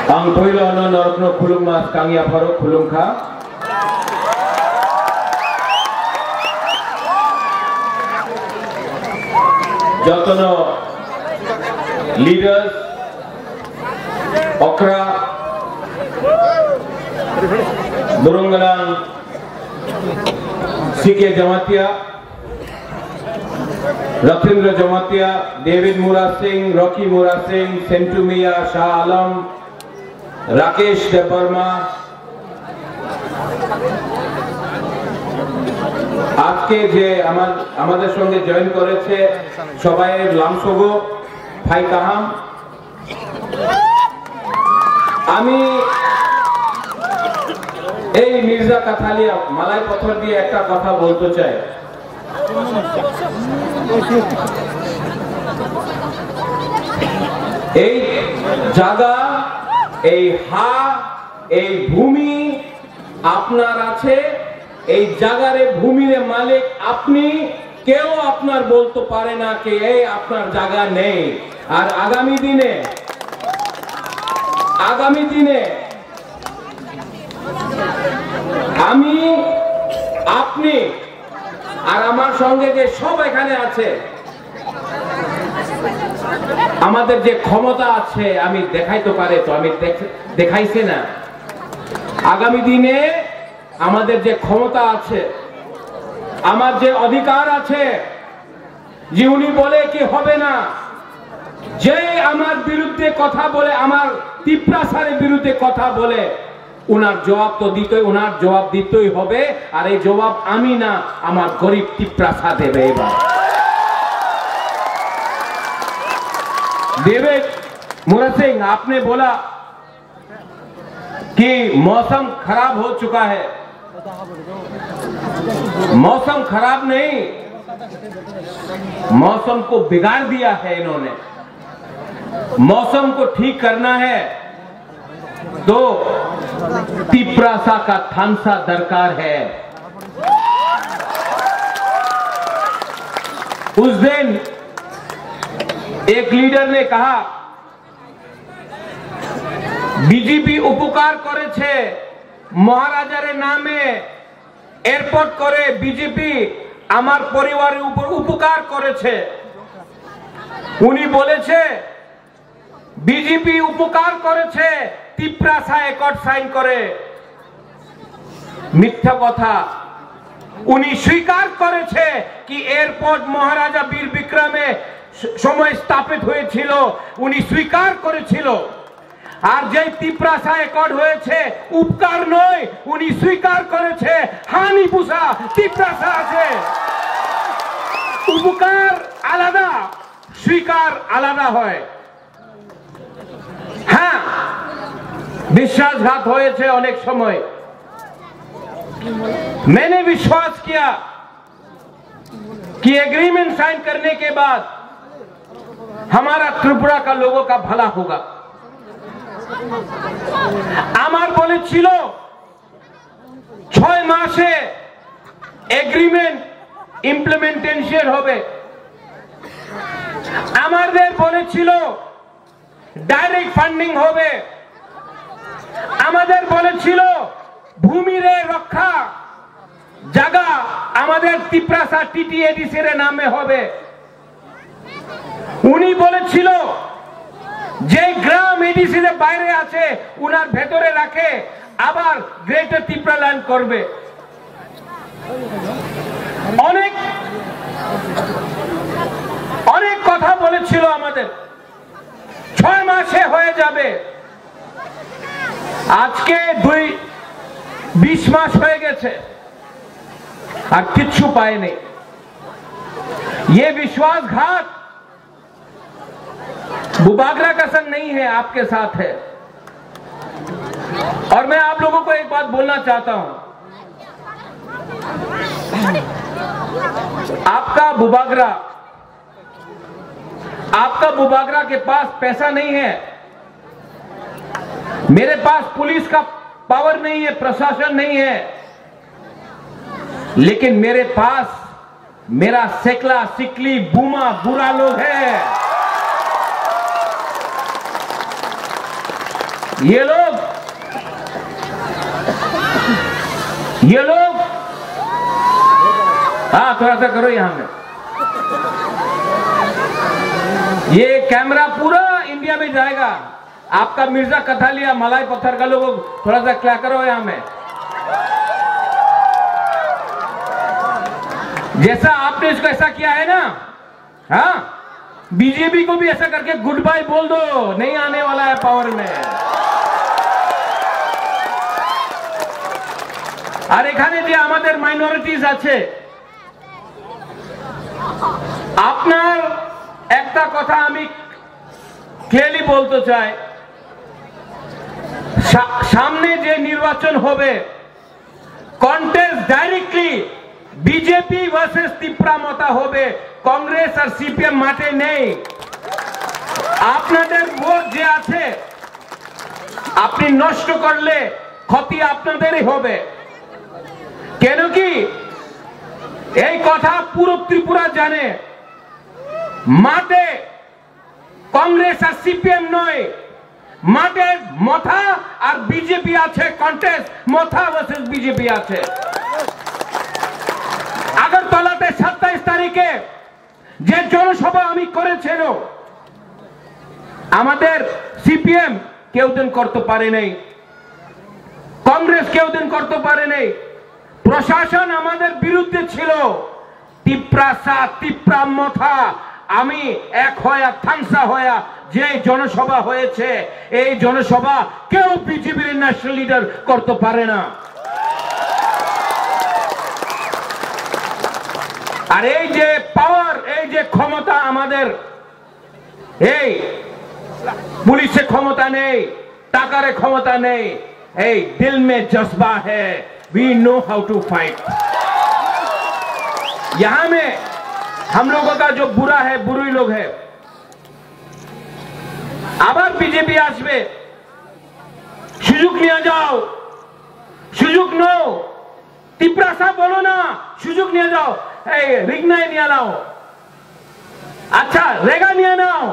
Ang poilo ano norokno khulung mas kangia pharo khulung kha. Jotono leaders Okra Burungalang Sikya Jamatia Ratindra Jamatia, David Mura Singh, Rocky Mura Singh, Sentu Mia, Shah Alam, Rakesh Debarma, আজকে যে আমাদের সঙ্গে join করেছে সবাই লামসগো ভাই কাহাম আমি এই মির্জা কাথালিয়া মালাই পথর দিয়ে একটা কথা বলতে চাই এই জায়গা এই হা এই ভূমি আপনার আছে এই জায়গারে ভূমির মালিক আপনি কেউ আপনার বলতে পারে না যে এই আপনার জায়গা নেই আর আগামী দিনে আমি আপনি আর আমার সঙ্গে যে সব এখানে আছে আমাদের যে ক্ষমতা আছে আমি দেখাইতে পারে তো আমি দেখাইছি না আগামী দিনে আমাদের যে ক্ষমতা আছে আমার যে অধিকার আছে যে উনি বলে কি হবে না যে আমার বিরুদ্ধে কথা বলে আমার তিপ্রাসারের বিরুদ্ধে কথা বলে উনার জবাব তো দিতেই হবে আর এই জবাব আমি না আমার গরিব তিপ্রাসা দেবে এবার देवेद मुरा सिंह आपने बोला कि मौसम खराब हो चुका है मौसम खराब नहीं मौसम को बिगाड़ दिया है इन्होंने मौसम को ठीक करना है तो तिप्रासा का थानसा दरकार है उस दिन एक लीडर ने कहा बीजेपी उपकार करेছে মহারাজারের নামে এয়ারপোর্ট করে বিজেপি আমার পরিবারের উপর উপকার করেছে উনি বলেছে বিজেপি উপকার করেছে তিপ্রাসা একট সাইন করে মিথ্যা কথা উনি স্বীকার করেছে কি এয়ারপোর্ট মহারাজা বীর বিক্রমে সময় স্থাপিত হয়েছিল উনি স্বীকার করেছিল আর যে তিপ্রাসা একট হয়েছে উপকার নয় উনি স্বীকার করেছে হানি পুষা তিপ্রাসা আছে উপকার আলাদা স্বীকার আলাদা হয় হ্যাঁ বিশ্বাসঘাত হয়েছে অনেক সময় मैंने विश्वास किया कि एग्रीमेंट साइन करने के बाद हमारा त्रिपुरा का लोगों का भला होगा আমার বলেছিল 6 মাসে এগ্রিমেন্ট ইমপ্লিমেন্টেশন হবে আমাদের বলেছিল ডাইরেক্ট ফান্ডিং হবে আমাদের বলেছিল ভূমির রক্ষা জায়গা আমাদের তিপ্রাসা টিটিএডিসি এর নামে হবে উনি বলেছিল যে গ্রাম এডিসি এর বাইরে আছে উনার ভেতরে রাখে আবার গ্রেটার তিপ্রাল্যান্ড করবে অনেক কথা বলেছিল আমাদের 6 মাসে হয়ে যাবে আজকে 20 মাস হয়ে গেছে আর কিছু পায়নি ये विश्वासघात बुबागरा का संग नहीं है आपके साथ है और मैं आप लोगों को एक बात बोलना चाहता हूं आपका बुबागरा के पास पैसा नहीं है मेरे पास पुलिस का पावर नहीं है प्रशासन नहीं है लेकिन मेरे पास मेरा सेकला सिकली बूमा बुरा लोग है ये लोग हाँ थोड़ा सा करो यहां में। ये कैमरा पूरा इंडिया में जाएगा। आपका मिर्जा कथालिया मलाई पत्थर का लोग थोड़ा सा क्या करो यहां में। जैसा आपने इसको ऐसा किया है ना, हाँ बीजेपी को भी ऐसा करके गुड बाय बोल दो, नहीं आने वाला है पावर में। আর এখানে যে আমাদের মাইনরিটিস আছে, আপনার একটা কথা আমি ক্লিয়ারলি বলতে চাই, সামনে যে নির্বাচন হবে contest directly BJP versus Tipra মতা হবে, কংগ্রেস আর সিপিএম মাঠে নেই। আপনাদের ভোট যে আছে আপনি নষ্ট করলে ক্ষতি আপনাদেরই হবে। কেন কি এই কথা পুরো ত্রিপুরা জানে, মাঠে কংগ্রেস আর সিপিএম নয়, মাঠে মথা আর বিজেপি আছে, কন্টেস্ট মথা ভার্সেস বিজেপি আছে। আগরতলাতে 27 তারিখে যে জনসভা আমি করেছিল, আমাদের সিপিএম কেউ দিন করতে পারে নাই, কংগ্রেস কেউ দিন করতে পারে নাই, প্রশাসন আমাদের বিরুদ্ধে ছিল। তিপ্রা মথা আমি এক হয়ে থামসা হয়ে যে জনসভা হয়েছে, এই জনসভা কেউ বিজেপির ন্যাশনাল লিডার করতে পারে না। আর এই যে পাওয়ার, এই যে ক্ষমতা আমাদের, এই পুলিশের ক্ষমতা নেই, টাকারে ক্ষমতা নেই, এই দিল में जज्बा है, we know how to fight। यहां में हम लोगों का जो बुरा है, बुरी लोग है, আবার বিজেপি আসবে, সুযোগ নিয়ে যাও, সুযোগ নাও। তিপ্রা সাহেব বলো না সুযোগ নিয়ে যাও, এই রিগনায় নিয়ে নাও, আচ্ছা রেগা নিয়ে নাও।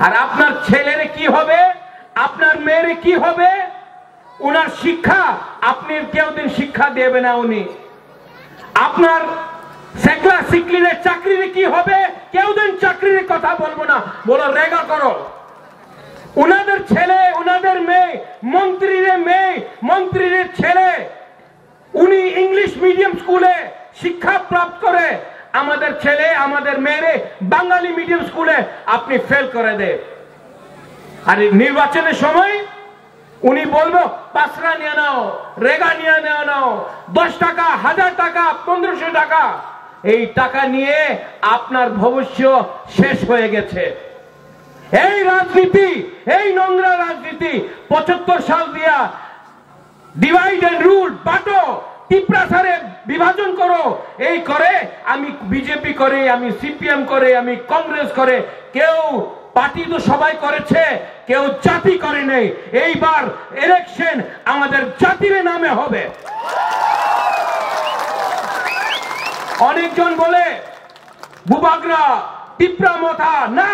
আর আপনার ছেলের কি হবে, আপনার মেয়ের কি হবে, উনার শিক্ষা আপনি কেউ দিন শিক্ষা দেবে না উনি। আপনার সেকলা সিকলির চাকরির কি হবে, কেউ দিন চাকরির কথা বলবো না, বলো রেগা করো। উনাদের ছেলে, উনাদের মেয়ে, মন্ত্রীর ছেলে, উনি ইংলিশ মিডিয়াম স্কুলে শিক্ষা প্রাপ্ত করে, আমাদের ছেলে আমাদের মেয়েরে বাঙালি মিডিয়াম স্কুলে আপনি ফেল করে দেন। আর নির্বাচনের সময় উনি বলবো পাসরা নিয়ে নাও, রেগা নিয়ে নাও, 10 টাকা, 1000 টাকা, 1500 টাকা, এই টাকা নিয়ে আপনার ভবিষ্যৎ শেষ হয়ে গেছে। এই রাজনীতি, এই নোংরা রাজনীতি 75 সাল দিয়া ডিভাইড এন্ড রুল, বাটো, তিপ্রা সারে বিভাজন করো, এই করে আমি বিজেপি করে, আমি সিপিএম করে, আমি কংগ্রেস করে, কেউ পার্টি তো সবাই করেছে, কেউ জাতি করে নেই। এইবার ইলেকশন আমাদের জাতির নামে হবে। অনেকজন বলে বুবাগরা তিপ্রা মথা, না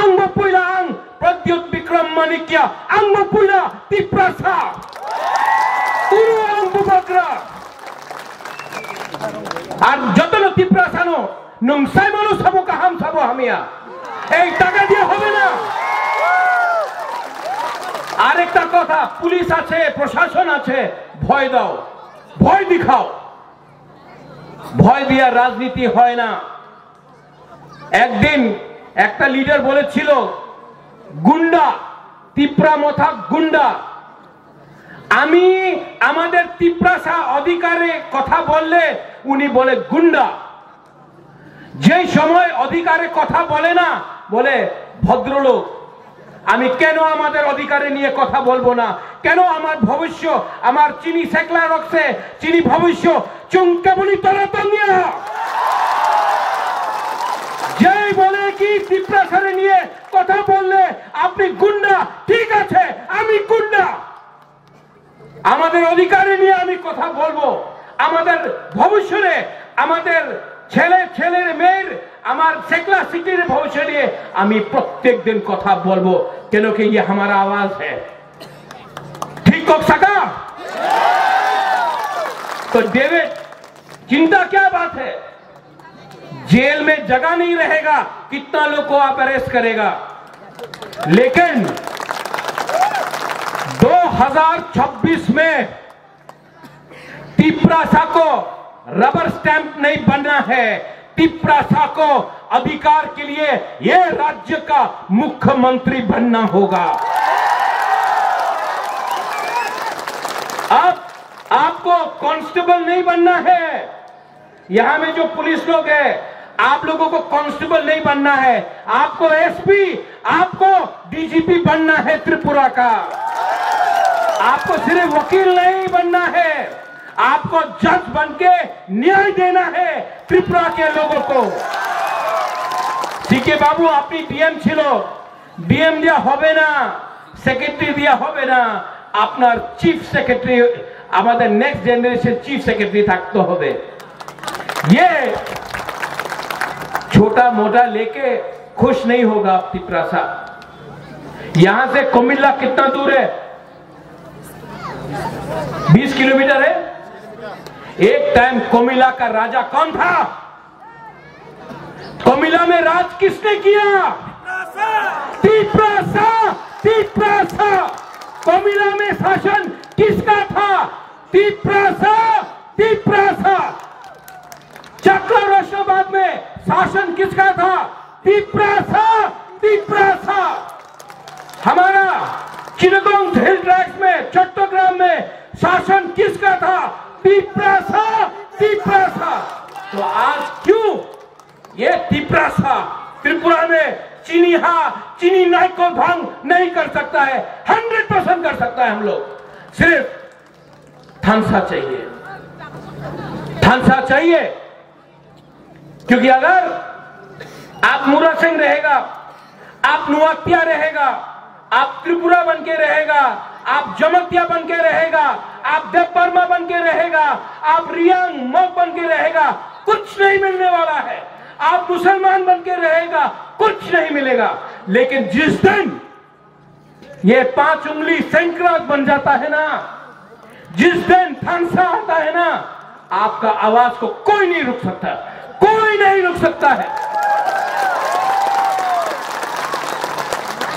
আঙ্গ পয়লা আং প্রদ্যুৎ বিক্রম মানিকিয়া আঙ্গ পয়লা তিপ্রা সা পুরো আং বুবাগরা। আর যতন তিপ্রা সানো নুম সাইমনু সাবো কাহাম সাবো হামিয়া, এই টাকা দিয়ে হবে না। আরেকটা কথা, পুলিশ আছে, প্রশাসন আছে, ভয় দাও, ভয় দেখাও, ভয় দিয়া রাজনীতি হয় না। একদিন একটা লিডার বলেছিল গুন্ডা, তিপ্রা মথা গুন্ডা। আমি আমাদের তিপ্রাসা অধিকারে কথা বললে উনি বলে গুন্ডা। যে সময় অধিকারে কথা বলে না, বলে ভদ্রলোক। আমি কেন আমাদের অধিকারে নিয়ে কথা বলবো না, কেন আমার ভবিষ্য, আমার চিনি সেকলা রক্সে চিনি ভবিষ্য চুমকে বলি তোরা তো নিয়ে। যেই বলে কি তিপ্রাসারে নিয়ে কথা বললে আপনি গুন্ডা, ঠিক আছে আমি গুন্ডা, আমাদের অধিকারে নিয়ে আমি কথা বলবো, আমাদের ভবিষ্যতে আমাদের ছেলের মেয়ের আমার सेक्ला सिटीर भविष्य নিয়ে আমি প্রত্যেক दिन কথা বলবো क्योंकि ये हमारा आवाज है ठीक हो सका तो डेविड चिंता क्या बात है जेल में जगह नहीं रहेगा कितना लोग को आप अरेस्ट करेगा लेकिन 2026 में तिपरासा को रबर स्टैंप नहीं बनना है तिपरासा को अधिकार के लिए यह राज्य का मुख्यमंत्री बनना होगा अब आपको कांस्टेबल नहीं बनना है यहां में जो पुलिस लोग हैं आप लोगों को कांस्टेबल नहीं बनना है आपको एसपी आपको डीजीपी बनना है त्रिपुरा का आपको सिर्फ वकील नहीं बनना है आपको जज बनके न्याय देना है त्रिपुरा के लोगों को सीके बाबू अपनी डीएम छिलो डीएम दिया होबे ना सेक्रेटरी दिया होबे ना अपना चीफ सेक्रेटरी हमारे नेक्स्ट जनरेशन चीफ सेक्रेटरी থাকতে হবে ये छोटा मोटा लेके खुश नहीं होगा आप तिपरासा यहां से कोमिल्ला कितना दूर है 20 किलोमीटर है एक टाइम कोमिला का राजा कौन था कोमिला में राज किसने किया तिपरासा तिपरासा कोमिला में शासन किसका था तिपरासा तिपरासा चक्र वर्षों बाद में शासन किसका था तिपरासा तिपरासा हमारा चिरगोंग हिल ट्रैक्स में चट्टग्राम में शासन किसका था तिपरासा तिपरासा तो आज क्यों ये तिपरासा त्रिपुरा में चीनी नाई को भंग नहीं कर सकता है 100% कर सकता है हम लोग सिर्फ थानसा चाहिए क्योंकि अगर आप मुरा सिंह रहेगा आप नुआतिया रहेगा आप त्रिपुरा बन के रहेगा आप जमतिया बन के रहेगा आप देवबर्मा बन के रहेगा आप रियांग मग बन के रहेगा कुछ नहीं मिलने वाला है आप मुसलमान बन के रहेगा कुछ नहीं मिलेगा लेकिन जिस दिन ये 5 उंगली संक्रांत बन जाता है ना जिस दिन थानसा आता है ना आपका आवाज को कोई नहीं रुक सकता कोई नहीं रुक सकता है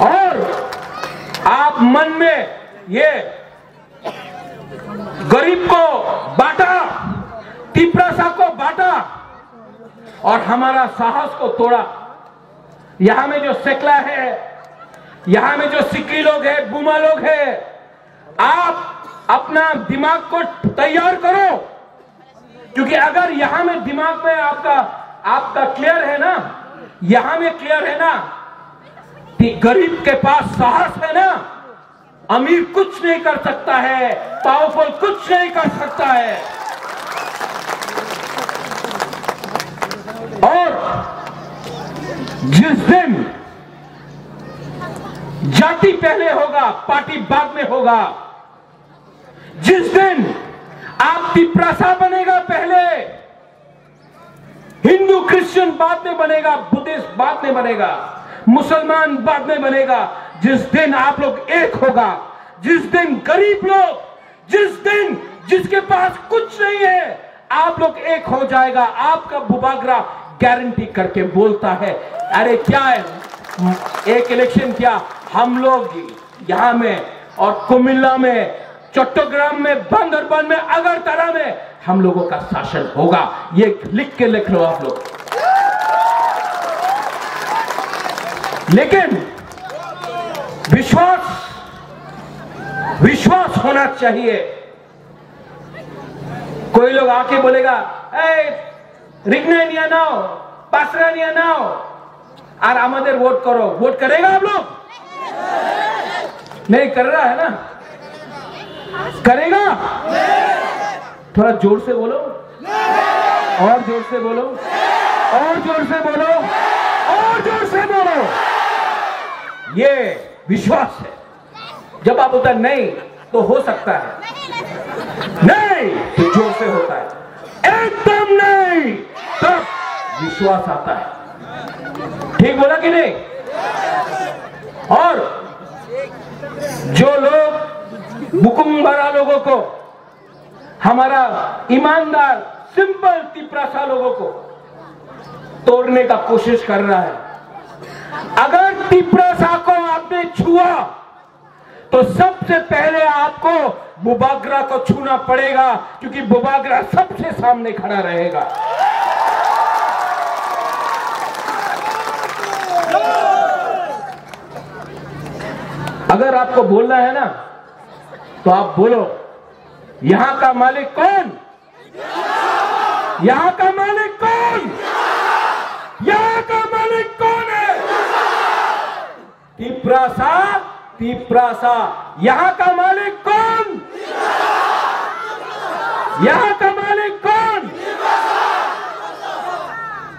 और आप मन में ये गरीब को बांटा तिपरासा को बांटा और हमारा साहस को तोड़ा यहां में जो सेक्ला है यहां में जो सिक्की लोग हैं बुमा लोग हैं आप अपना दिमाग को तैयार करो क्योंकि अगर यहां में दिमाग में आपका क्लियर है ना यहां में क्लियर है ना गरीब के पास साहस है ना अमीर कुछ नहीं कर सकता है पावरफुल कुछ नहीं कर सकता है और जिस दिन जाति पहले होगा पार्टी बाद में होगा जिस दिन आप तिपरासा बनेगा पहले हिंदू क्रिश्चियन बाद में बनेगा बुद्धिस्ट बाद में बनेगा मुसलमान बाद में बनेगा जिस दिन आप लोग एक होगा जिस दिन गरीब लोग जिस दिन जिसके पास कुछ नहीं है आप लोग एक हो जाएगा आपका बुबागरा गारंटी करके बोलता है अरे क्या है एक इलेक्शन क्या हम लोग यहां में और कुमिल्ला में चट्टग्राम में बंदरबान में अगरतला में हम लोगों का शासन होगा ये लिख लो आप लोग लेकिन विश्वास होना चाहिए कोई लोग आके बोलेगा रिगना नहीं आनाओ पासरा नहीं आनाओ और आमदेर वोट करो वोट करेगा आप लोग नहीं कर रहा है ना करेगा थोड़ा जोर से बोलो और जोर से बोलो और जोर से बोलो और जोर से बोलो ये विश्वास है जब आप बोलते नहीं तो हो सकता है नहीं तो जोर से होता है एकदम नहीं तब विश्वास आता है ठीक बोला कि नहीं? और जो लोग बुकुम्बारा लोगों को, हमारा ईमानदार सिंपल तिपरासा लोगों को तोड़ने का कोशिश कर रहा है, अगर तिपरासा को आपने छुआ तो सबसे पहले आपको बुबागरा को छूना पड़ेगा, क्योंकि बुबागरा सबसे सामने खड़ा रहेगा। अगर आपको बोलना है ना तो आप बोलो, यहां का मालिक कौन? यहां का मालिक कौन? यहां का मालिक कौन है? तिपरासा, तिपरासा। यहां का मालिक कौन? यहां का मालिक कौन?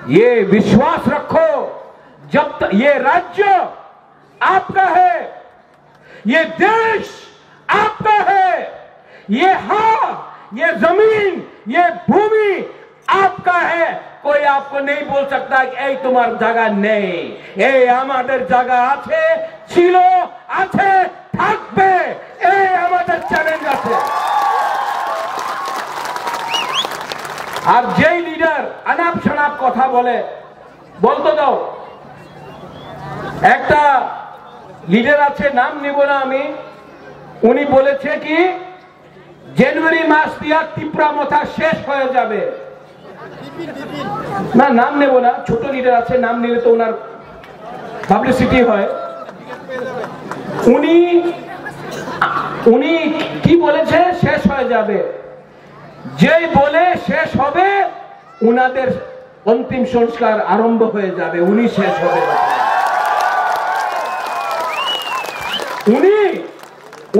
ये विश्वास रखो, जब तक ये राज्य आपका है, ये देश आपका है, ये जमीन, ये भूमि आपका है, कोई आपको नहीं बोल सकता कि এই তোমার জায়গা নেই। এই আমাদের জায়গা আছে, ছিল, আছে, থাকবে। এই আমাদের চ্যালেঞ্জ আছে। আর যেই লিডার আনাপ শনাপ কথা বলে, বলতে দাও। একটা লিডার আছে, নাম নিব না আমি, উনি বলেছে কি জানুয়ারি মাস দিয়া ত্রিপুরা মথা শেষ হয়ে যাবে। না, নাম নেব না, ছোট লিডার আছে, নাম নিলে তো ওনার পাবলিসিটি হয়। উনি কি বলেছে? শেষ হয়ে যাবে। যেই বলে শেষ হবে, উনাদের অন্তিম সংস্কার আরম্ভ হয়ে যাবে, উনি শেষ হবে।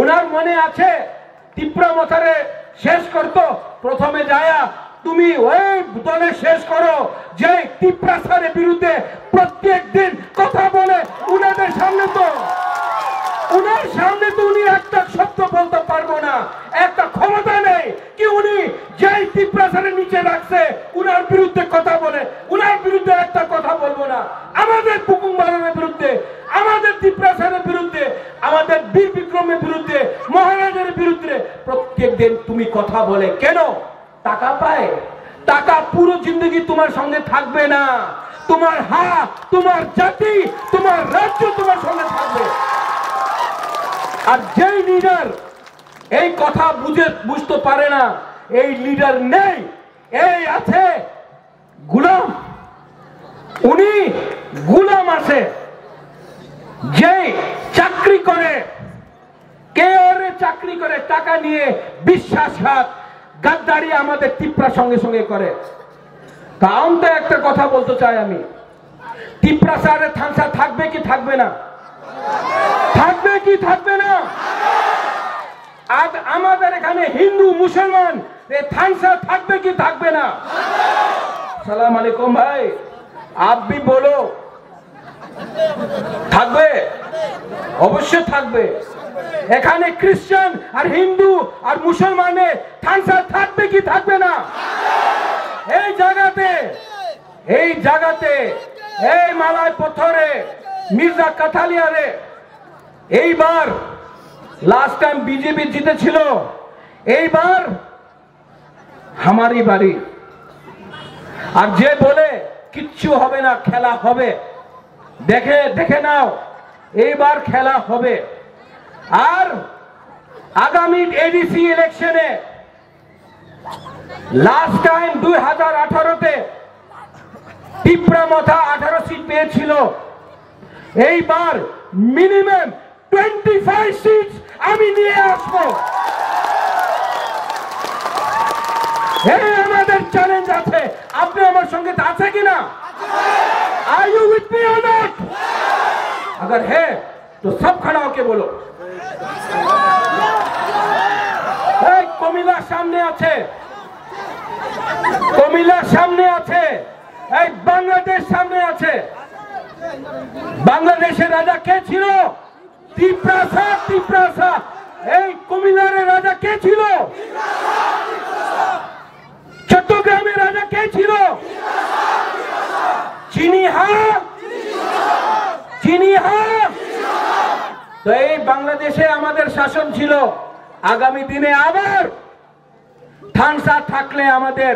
উনার মনে আছে ত্রিপুরা মথারে শেষ করতো, প্রথমে যায়া তুমি ওই দলে শেষ করো যে ত্রিপুরাসারের বিরুদ্ধে প্রত্যেক দিন কথা বলে। উনাদের সামনে তো উনি একটা শব্দ বলতে পারবো না, একটা ক্ষমতা নেই কি উনি যেই ত্রিপুরাসারের নিচে রাখছে উনার বিরুদ্ধে কথা বলে। উনার বিরুদ্ধে একটা কথা বলবো না। আমাদের বুকুমবারের বিরুদ্ধে, আমাদের ত্রিপুরাসারের বিরুদ্ধে, আমাদের বীর বিক্রমের বিরুদ্ধে, মহারাজের বিরুদ্ধে প্রত্যেক দিন তুমি কথা বলে। কেন? টাকা পায়। টাকা পুরো জিন্দগি তোমার সঙ্গে থাকবে না। তোমার তোমার জাতি, তোমার রাজ্য তোমার সঙ্গে থাকবে। আর যেই লিডার এই কথা বুঝতে পারে না, এই লিডার নেই, এই আছে গুলাম। উনি গুলাম আছে, যে চাকরি করে, কে ওরে চাকরি করে টাকা নিয়ে, বিশ্বাসঘাত, গাদ্দারি আমাদের ত্রিপুরা সঙ্গে সঙ্গে করে। তা অন্ত একটা কথা বলতে চাই আমি, ত্রিপুরাসারে থানসা থাকবে কি থাকবে না? থাকবে কি থাকবে না? আজ আমাদের এখানে হিন্দু মুসলমান থানসা থাকবে কি থাকবে না? সালাম আলাইকুম ভাই, আপ ভি বলো। থাকবে, অবশ্যই থাকবে। এখানে খ্রিস্টান আর হিন্দু আর মুসলমানের থানসা থাকবে কি থাকবে না? এই জায়গাতে এই মালাই পথরে, মির্জা কাথালিয়ারে, এইবার লাস্ট টাইম বিজেপি জিতেছিল, এইবার আমারই বাড়ি। আর যে বলে কিচ্ছু হবে না, খেলা হবে, দেখে নাও, এইবার খেলা হবে। আর আগামী এডিসি ইলেকশনে, লাস্ট টাইম 2018-তে ত্রিপুরা মথা 18 সিট পেয়েছিল, এইবার মিনিমাম 25 সিট আমি নিয়ে আসবো। এই আমাদের চ্যালেঞ্জ আছে। আপনি আমার সঙ্গে আছে কিনা? Are you with me or not? अगर है तो सब खड़ा होके बोलो। কমিলার সামনে আছে, কমিলার সামনে আছে, এই বাংলাদেশ সামনে আছে। বাংলাদেশের রাজা কে ছিল? ত্রিপুরাসা। এই কুমিল্লার রাজা কে ছিল? চট্টগ্রামের রাজা কে ছিল? চিনি বাংলাদেশে আমাদের শাসন ছিল, আগামী দিনে আবার ঠানসা থাকলে আমাদের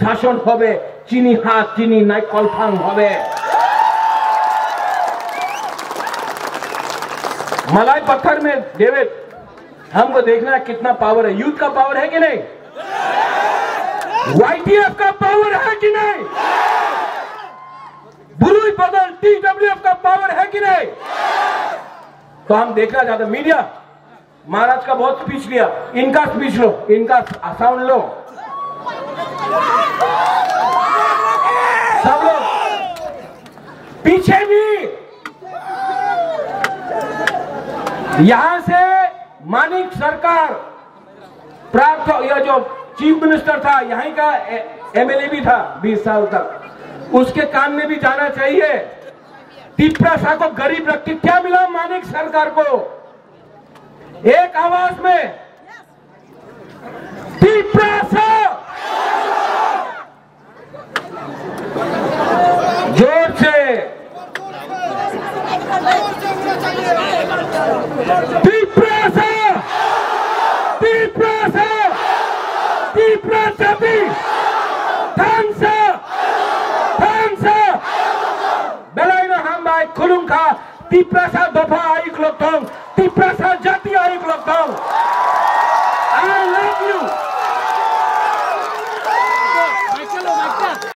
শাসন হবে, चीनी हाथ चीनी नाइक कलफांग होवे। मलाई पत्थर में डेविड हमको देखना है कितना पावर है, यूथ का पावर है कि नहीं, YTF का पावर है कि नहीं, बुलुई बदल TWF का पावर है कि नहीं। तो हम देखना चाहते, मीडिया महाराज का बहुत स्पीच लिया, इनका स्पीच लो, इनका साउंड लो, सब लोग पीछे भी। यहां से मानिक सरकार प्राप्त, यह जो चीफ मिनिस्टर था यहीं का MLA भी था 20 साल तक, उसके कान में भी जाना चाहिए। तिप्रासा को गरीब रख के क्या मिला मानिक सरकार को, एक आवाज में तिप्रासा, जोर से तिप्रासा, तिप्रासा, तिप्रासा भी थांसा, थांसा बेलाइनो हम बाय खुलुंखा तिप्रासा दफा आइक लोग, तिप्रासा जाति आइक लोग। I love you.